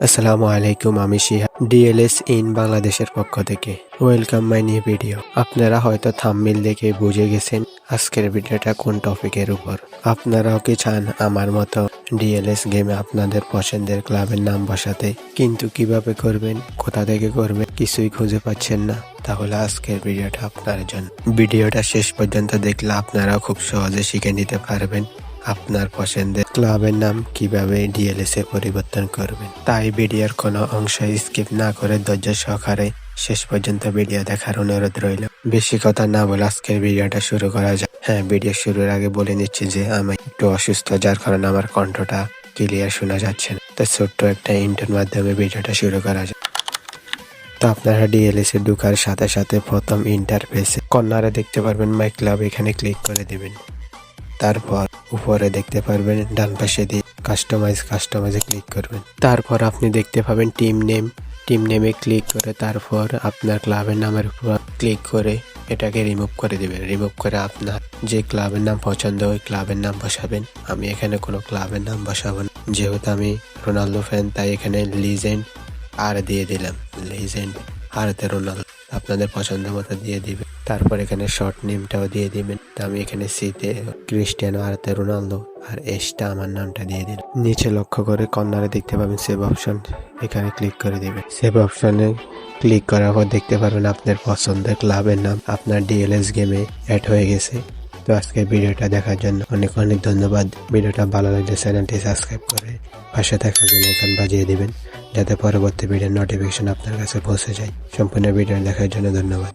আসসালামু আলাইকুম, আমি শিহাব ডিএলএস ইন বাংলাদেশের পক্ষ থেকে ওয়েলকাম মাই নিউ ভিডিও। আপনারা হয়তো থাম্বনেল দেখে বুঝে গেছেন আজকের ভিডিওটা কোন টপিকের উপর। আপনারাও কি চান আমার মতো ডিএলএস গেমে আপনাদের পছন্দের ক্লাবের নাম বসাতে, কিন্তু কিভাবে করবেন, কোথা থেকে করবেন কিছুই খুঁজে পাচ্ছেন না? তাহলে আজকের ভিডিওটা আপনার জন্য। ভিডিওটা শেষ পর্যন্ত দেখলে আপনারাও খুব সহজে শিখে নিতে পারবেন আপনার পছন্দের ক্লাবের নাম কিভাবে ডিএলএস এ পরিবর্তন করবেন। তাই ভিডিওর কোনো অংশ স্কিপ না করে ধৈর্য সহকারে শেষ পর্যন্ত ভিডিও দেখার অনুরোধ রইল। বেশি কথা না বলে আজকের ভিডিওটা শুরু করা যায়। হ্যাঁ, ভিডিও শুরুর আগে বলে নিচ্ছি যে আমি একটু অসুস্থ, যার কারণে আমার কণ্ঠটা ক্লিয়ার শোনা যাচ্ছে না। তাই ছোট্ট একটা ইন্টার মাধ্যমে ভিডিওটা শুরু করা যায়। তো আপনারা ডিএলএস এ ঢোকার সাথে সাথে প্রথম ইন্টারফেসে কর্নারে দেখতে পারবেন মাই ক্লাব, এখানে ক্লিক করে দিবেন। তারপর উপরে দেখতে পারবেন ডান পাশে দিয়ে কাস্টমাইজে ক্লিক করবেন। তারপর আপনি দেখতে পাবেন টিম নেমে ক্লিক করে তারপর আপনার ক্লাবের নামের উপর ক্লিক করে এটাকে রিমুভ করে দিবেন। রিমুভ করে আপনার যে ক্লাবের নাম পছন্দ ওই ক্লাবের নাম বসাবেন। আমি এখানে কোনো ক্লাবের নাম বসাবো না, যেহেতু আমি রোনালদো ফ্যান, তাই এখানে লিজেন্ড আর দিয়ে দিলাম। লিজেন্ড আরতে রোনালদো আপনাদের পছন্দ মতো দিয়ে দিবেন। তারপর এখানে শর্ট নেমটাও দিয়ে দিবেন। তো আমি এখানে সিতে ক্রিস্টিয়ানো আরতে রোনালদো আর এসটা আমার নামটা দিয়ে দিলাম। নিচে লক্ষ্য করে কর্নারে দেখতে পাবেন সেভ অপশন, এখানে ক্লিক করে দিবেন। সেভ অপশনে ক্লিক করার পর দেখতে পারবেন আপনার পছন্দের ক্লাবের নাম আপনার ডিএলএস গেমে অ্যাড হয়ে গেছে। তো আজকে ভিডিওটা দেখার জন্য অনেক অনেক ধন্যবাদ। ভিডিওটা ভালো লাগলে চ্যানেলটি সাবস্ক্রাইব করে পাশে থাকা বেল আইকন বাজিয়ে দিবেন, যাতে পরবর্তী ভিডিওর নোটিফিকেশন আপনার কাছে পৌঁছে যায়। সম্পূর্ণ ভিডিও দেখার জন্য ধন্যবাদ।